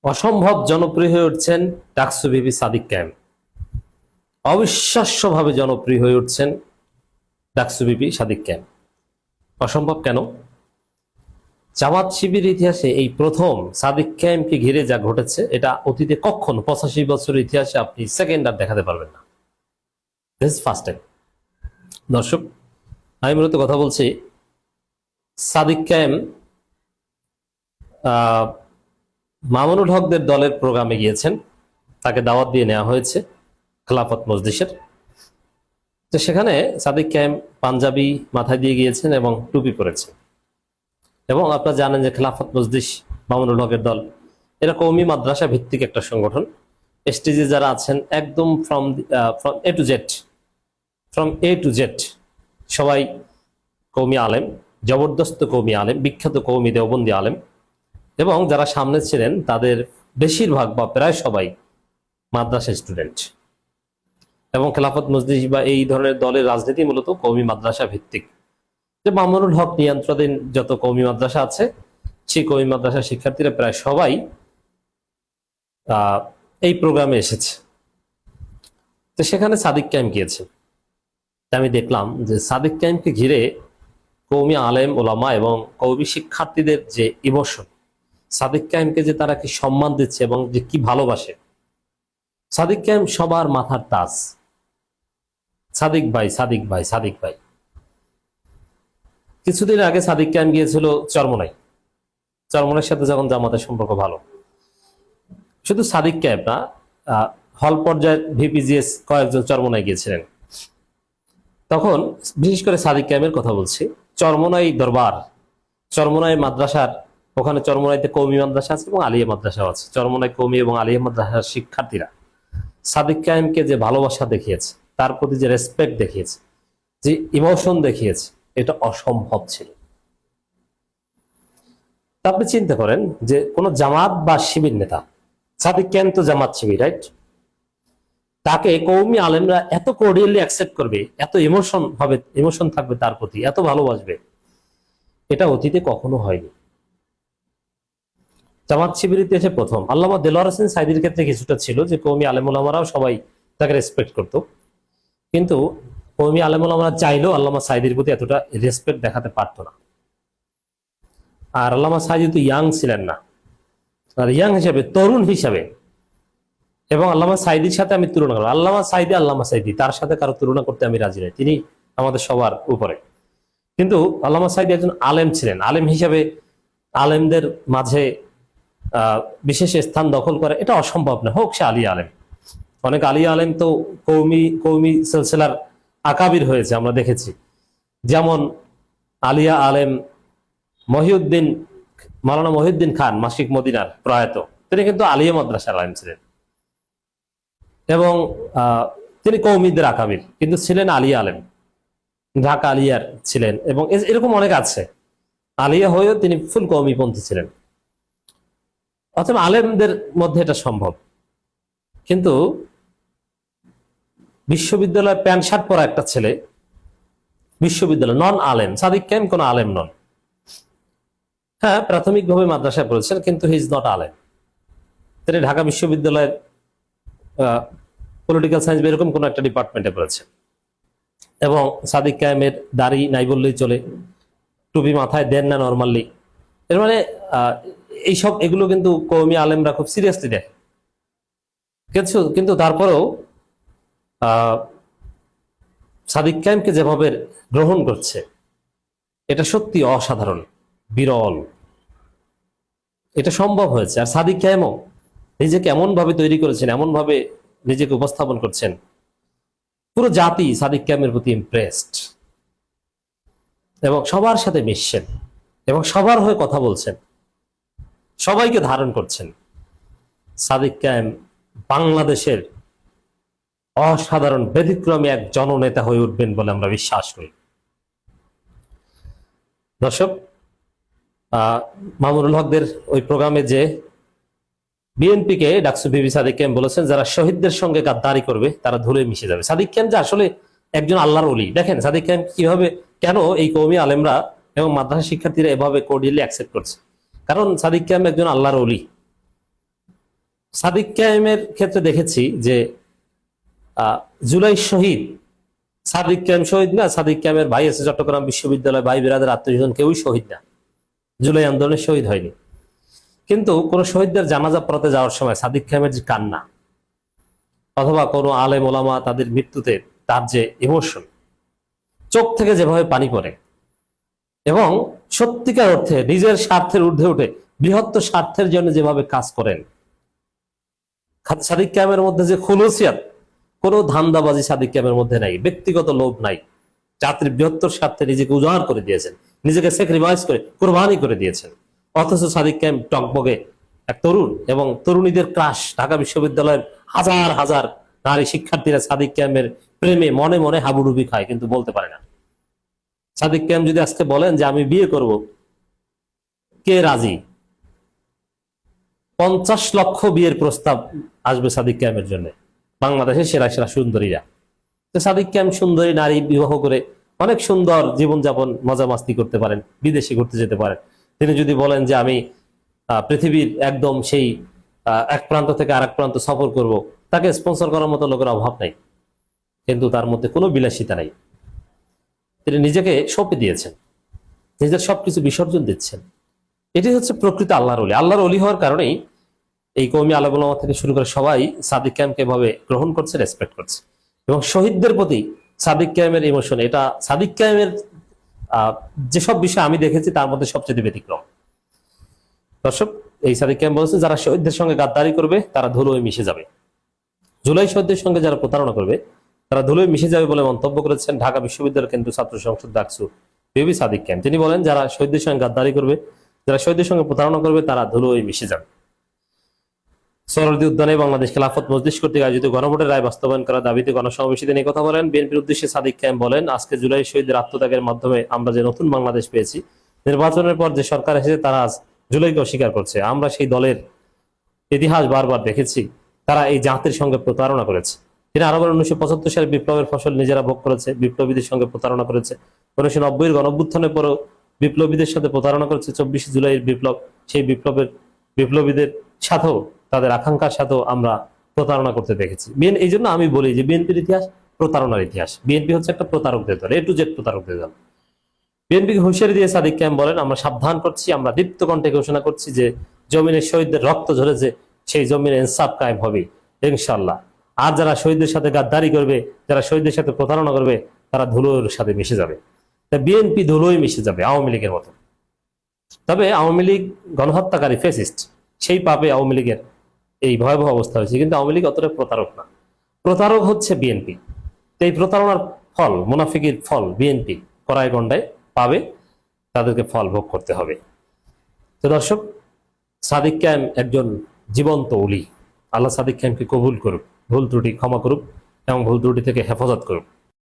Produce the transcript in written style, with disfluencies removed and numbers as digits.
অসম্ভব জনপ্রিয় হয়ে উঠছেন ডাকসু বিবি সাদিক কায়েম। অবিশ্বাস্যভাবে জনপ্রিয় হয়ে উঠছেন ডাকসু বিবি সাদিক কায়েম। অসম্ভব কেন? জামাত শিবির ইতিহাসে এই প্রথম সাদিক কায়েমকে ঘিরে যা ঘটেছে, এটা অতীতে কখনো 85 বছরের ইতিহাসে আপনি সেকেন্ড আর দেখাতে পারবেন না। This first time. দর্শক, আমি মূলত কথা বলছি সাদিক কায়েম মামুনুল হকদের দলের প্রোগ্রামে গিয়েছেন, তাকে দাওয়াত দিয়ে নেওয়া হয়েছে খেলাফত মজলিসের। তো সেখানে সাদিক কায়েম পাঞ্জাবি মাথায় দিয়ে গিয়েছেন এবং টুপি পরেছেন। এবং আপনারা জানেন যে খেলাফত মজলিস, মামুনুল হকের দল, এরা কওমি মাদ্রাসা ভিত্তিক একটা সংগঠন। স্টেজে যারা আছেন একদম ফ্রম এ টু জেড সবাই কওমি আলেম, জবরদস্ত কওমি আলেম, বিখ্যাত কওমি দেওবন্দি আলেম। এবং যারা সামনে ছিলেন তাদের বেশিরভাগ বা প্রায় সবাই মাদ্রাসা স্টুডেন্ট। এবং খেলাফত মজলিস বা এই ধরনের দলের রাজনীতি মূলত কওমি মাদ্রাসা ভিত্তিক। যে মামুনুল হক নিয়ন্ত্রণাধীন যত কওমি মাদ্রাসা আছে, সেই কওমি মাদ্রাসার শিক্ষার্থীরা প্রায় সবাই এই প্রোগ্রামে এসেছে। তো সেখানে সাদিক কায়েম গিয়েছে। আমি দেখলাম যে সাদিক কায়েমকে ঘিরে কওমি আলেম ওলামা এবং কওমি শিক্ষার্থীদের যে ইমোশন, সাদিক কায়েমকে যে তারা কি সম্মান দিচ্ছে এবং যে কি ভালোবাসে। সাদিক কায়েম সবার মাথার তাজ। সাদিক ভাই, সাদিক ভাই, সাদিক ভাই। কিছুদিন আগে সাদিক কায়েম গিয়েছিল চরমোনাই। চরমোনাইয়ের সাথে যখন জামাতের সম্পর্ক ভালো, শুধু সাদিক কায়েম না, হল পর্যায়ের ভিপিজিএস কয়েকজন চরমোনাই গিয়েছিলেন। তখন বিশেষ করে সাদিক কায়েমের কথা বলছি। চরমোনাই দরবার, চরমোনাই মাদ্রাসার, ওখানে চরমোনাইতে কওমি মাদ্রাসা আছে এবং আলিয়া মাদ্রাসাও আছে। চরমোনাই কওমি এবং আলিয়া মাদ্রাসার শিক্ষার্থীরা সাদিক কায়েমকে যে ভালোবাসা দেখিয়েছে, তার প্রতি যে রেসপেক্ট দেখিয়েছে, যে ইমোশন দেখিয়েছে, এটা অসম্ভব ছিল। আপনি চিন্তা করেন যে কোন জামাত বা শিবির নেতা, সাদিক কায়েম তো জামাত শিবির, রাইট? তাকে কওমি আলেমরা এত কোর্ডিয়ালি অ্যাকসেপ্ট করবে, এত ইমোশন থাকবে তার প্রতি, এত ভালোবাসবে, এটা অতীতে কখনো হয়নি। জামাত শিবির ইতিহাসে প্রথম। আল্লামা দেলোয়ার হোসেন সাইদির ক্ষেত্রে কিছুটা ছিল যে কওমি আলেম ওলামারাও সবাই তাকে রেসপেক্ট করত, কিন্তু কওমি আলেম ওলামারা চাইলেও আল্লামা সাইদির প্রতি এতটা রেসপেক্ট দেখাতে পারত না। আর আল্লামা সাইদি তো ইয়াং ছিলেন না, আর ইয়াং হিসাবে, তরুণ হিসাবে, এবং আল্লামা সাইদির সাথে আমি তুলনা করবো, আল্লামা সাইদি, তার সাথে কারো তুলনা করতে আমি রাজি নই। তিনি আমাদের সবার উপরে। কিন্তু আল্লামা সাইদি একজন আলেম ছিলেন। আলেম হিসাবে আলেমদের মাঝে বিশেষ স্থান দখল করে এটা অসম্ভব না, হোক সে আলী আলেম। অনেক আলী আলেম তো কৌমি সিলসিলার আকাবির হয়েছে, আমরা দেখেছি। যেমন আলিয়া আলেম মাওলানা মহিউদ্দিন খান মাসিক মদিনার প্রয়াত, তিনি কিন্তু আলিয়া মাদ্রাসার আলেম ছিলেন এবং তিনি কৌমিদের আকাবির, কিন্তু ছিলেন আলিয়া আলেম, ঢাকা আলিয়ার ছিলেন। এবং এরকম অনেক আছে, আলিয়া হয়েও তিনি ফুল কৌমিপন্থী ছিলেন। অথবা আলেমদের মধ্যে এটা সম্ভব। কিন্তু বিশ্ববিদ্যালয় প্যান্ট শার্ট পরা একটা ছেলে, বিশ্ববিদ্যালয় নন আলেম, সাদিক কায়েম কোন আলেম নন। হ্যাঁ, প্রাথমিকভাবে মাদ্রাসায় পড়েছেন, কিন্তু হি ইজ নট আলেম। তিনি ঢাকা বিশ্ববিদ্যালয়ের পলিটিক্যাল সায়েন্স এরকম কোন একটা ডিপার্টমেন্টে পড়েছেন। এবং সাদিক কায়েমের দাড়ি নাই বললেই চলে, টুপি মাথায় দেন না নর্মালি। এর মানে এগুলো কিন্তু কওমি আলেমরা খুব সিরিয়াসলি দেখে। কিন্তু তারপরেও সাদিক কায়েমকে যেভাবে গ্রহণ করছে, এটা সত্যি অসাধারণ, বিরল। এটা সম্ভব হয়েছে। আর সাদিক কায়েমও নিজেকে এমন ভাবে তৈরি করেছেন, এমন ভাবে নিজেকে উপস্থাপন করছেন, পুরো জাতি সাদিক কায়েমের প্রতি ইমপ্রেসড। এবং সবার সাথে মিশছেন এবং সবার হয়ে কথা বলছেন, সবাইকে ধারণ করছেন। সাদিক কায়েম বাংলাদেশের অসাধারণ ব্যতিক্রমী এক জননেতা হয়ে উঠবেন বলে আমরা বিশ্বাস করি। দর্শক, মামুনুল হকদের ওই প্রোগ্রামে যে বিএনপিকে ডাকসু বিবি সাদিক কায়েম বলেছেন, যারা শহীদদের সঙ্গে গাদ্দারি করবে তারা ধুলে মিশে যাবে। সাদিক কায়েম যে আসলে একজন আল্লাহর ওলি, দেখেন সাদিক কায়েম কিভাবে, কেন এই কওমি আলেমরা এবং মাদ্রাসা শিক্ষার্থীরা এভাবে কোর্ডিয়ালি অ্যাকসেপ্ট করছে। কারণ সাদিক কায়েম একজন আল্লাহর ওলি। সাদিক কায়েমের ক্ষেত্রে দেখেছি যে জুলাই শহীদ, সাদিক কায়েম শহীদ না, সাদিক কায়েমের ভাই আছে চট্টগ্রাম বিশ্ববিদ্যালয়, ভাই বিরাদের আত্মীয়স্বজন কেউই শহীদ না, জুলাই আন্দোলনে শহীদ হয়নি। কিন্তু কোন শহীদদের জানাজা পড়াতে যাওয়ার সময় সাদিক কায়েমের যে কান্না, অথবা কোনো আলেম ওলামা তাদের মৃত্যুতে তার যে ইমোশন, চোখ থেকে যেভাবে পানি পড়ে, এবং সত্যিকার অর্থে নিজের স্বার্থের ঊর্ধ্বে উঠে বৃহত্তর স্বার্থের জন্য যেভাবে কাজ করেন, সাদিক কায়েমের মধ্যে যে খুলুসিয়াত, কোনো ধান্দাবাজি সাদিক কায়েমের মধ্যে নাই, ব্যক্তিগত লোভ নাই, জাতির বৃহত্তর স্বার্থে নিজেকে উজাড় করে দিয়েছেন, নিজেকে স্যাক্রিফাইস করে কোরবানি করে দিয়েছেন। অথচ সাদিক কায়েম টকবগে এক তরুণ এবং তরুণীদের ক্রাশ, ঢাকা বিশ্ববিদ্যালয়ের হাজার হাজার নারী শিক্ষার্থীরা সাদিক কায়েমের প্রেমে মনে মনে হাবুডুবি খায়, কিন্তু বলতে পারে না। সাদিক কায়েম যদি আজকে বলেন যে আমি বিয়ে করব, কে রাজি? 50 লক্ষ বিয়ের প্রস্তাব আসবে সাদিক কায়েমের জন্য, বাংলাদেশের সেরা সেরা সুন্দরীরা। তো সাদিক কায়েম সুন্দরী নারী বিবাহ করে অনেক সুন্দর জীবনযাপন মজা মাস্তি করতে পারেন, বিদেশে ঘুরতে যেতে পারেন। তিনি যদি বলেন যে আমি পৃথিবীর একদম সেই এক প্রান্ত থেকে আরেক প্রান্ত সফর করব, তাকে স্পন্সর করার মতো লোকের অভাব নাই, কিন্তু তার মধ্যে কোনো বিলাসিতা নাই। তিনি নিজেকে সঁপে দিয়েছেন, নিজের সবকিছু বিসর্জন দিচ্ছেন। এটি হচ্ছে প্রকৃত আল্লাহর ওলি। আল্লাহর ওলি হওয়ার কারণেই এই কওমি আলেম ওলামা থেকে শুরু করে সবাই সাদিক কায়েমকে এভাবে গ্রহণ করছে, রেসপেক্ট করছে। এবং শহীদদের প্রতি সাদিক কায়েমের ইমোশন, এটা সাদিক কায়েমের যেসব বিষয় আমি দেখেছি তার মধ্যে সবচেয়ে ব্যতিক্রম। দর্শক, এই সাদিক কায়েম বলছে যারা শহীদদের সঙ্গে গাদ্দারি করবে তারা ধুলোয় মিশে যাবে, জুলাই শহীদদের সঙ্গে যারা প্রতারণা করবে তারা ধুলোয় মিশে যাবে বলে মন্তব্য করেছেন ঢাকা বিশ্ববিদ্যালয় কেন্দ্রীয় ছাত্র সংসদ ডাকসু বিবি সাদিক কায়েম। তিনি বলেন যারা শহীদদের সঙ্গে গাদ্দারি করবে, যারা শহীদদের সঙ্গে প্রতারণা করবে তারা ধুলোয় মিশে যাবে। সোহরাওয়ার্দী উদ্যানে বাংলাদেশ খেলাফত মজলিস কর্তৃক আয়োজিত গণভোটের রায় বাস্তবায়ন করার দাবিতে গণসমাবেশে তিনি কথা বলেন। বিএনপির উদ্দেশ্যে সাদিক কায়েম বলেন, আজকে জুলাই শহীদদের আত্মত্যাগের মাধ্যমে আমরা যে নতুন বাংলাদেশ পেয়েছি, নির্বাচনের পর যে সরকার এসেছে তারা আজ জুলাইকে অস্বীকার করছে। আমরা সেই দলের ইতিহাস বারবার দেখেছি, তারা এই জাতির সঙ্গে প্রতারণা করেছে। তিনি আরো বলেন 1975 সালে বিপ্লবের ফসল নিজেরা ভোগ করেছে, বিপ্লবীদের সঙ্গে প্রতারণা করেছে। 1990-এর গণঅভ্যুত্থানের পরও বিপ্লবীদের সাথে প্রতারণা করেছে। 24 জুলাইয়ের বিপ্লব, সেই বিপ্লবীদের সাথেও, তাদের আকাঙ্ক্ষার সাথেও আমরা প্রতারণা করতে দেখেছি। এই জন্য আমি বলি যে বিএনপির ইতিহাস প্রতারণার ইতিহাস। বিএনপি হচ্ছে একটা প্রতারকদের দল, A to Z প্রতারকদের দল। বিএনপিকে হুঁশিয়ারি দিয়ে সাদিক কায়েম বলেন, আমরা সাবধান করছি, আমরা দীপ্ত কণ্ঠে ঘোষণা করছি যে জমিনের শহীদদের রক্ত ঝরেছে, সেই জমিনে ইনসাফ কায়েম হবে ইনশাআল্লাহ। আর যারা শহীদদের সাথে গাদ্দারি করবে, যারা শহীদদের সাথে প্রতারণা করবে, তারা ধুলোর সাথে মিশে যাবে। বিএনপি ধুলোয় মিশে যাবে আওয়ামী লীগের মতো। তবে আওয়ামী লীগ গণহত্যাকারী ফেসিস্ট, সেই পাপে আওয়ামী লীগের এই ভয়াবহ অবস্থা হয়েছে। কিন্তু আওয়ামী লীগ অতটা প্রতারক না, প্রতারক হচ্ছে বিএনপি। এই প্রতারণার ফল, মুনাফিকের ফল বিএনপি কড়াই গন্ডায় পাবে, তাদেরকে ফল ভোগ করতে হবে। তো দর্শক, সাদিক কায়েম একজন জীবন্ত ওলি। আল্লাহ সাদিক কায়েমকে কবুল করুক, ভুল ত্রুটি ক্ষমা করুক এবং ভুল ত্রুটি থেকে হেফাজত করুক।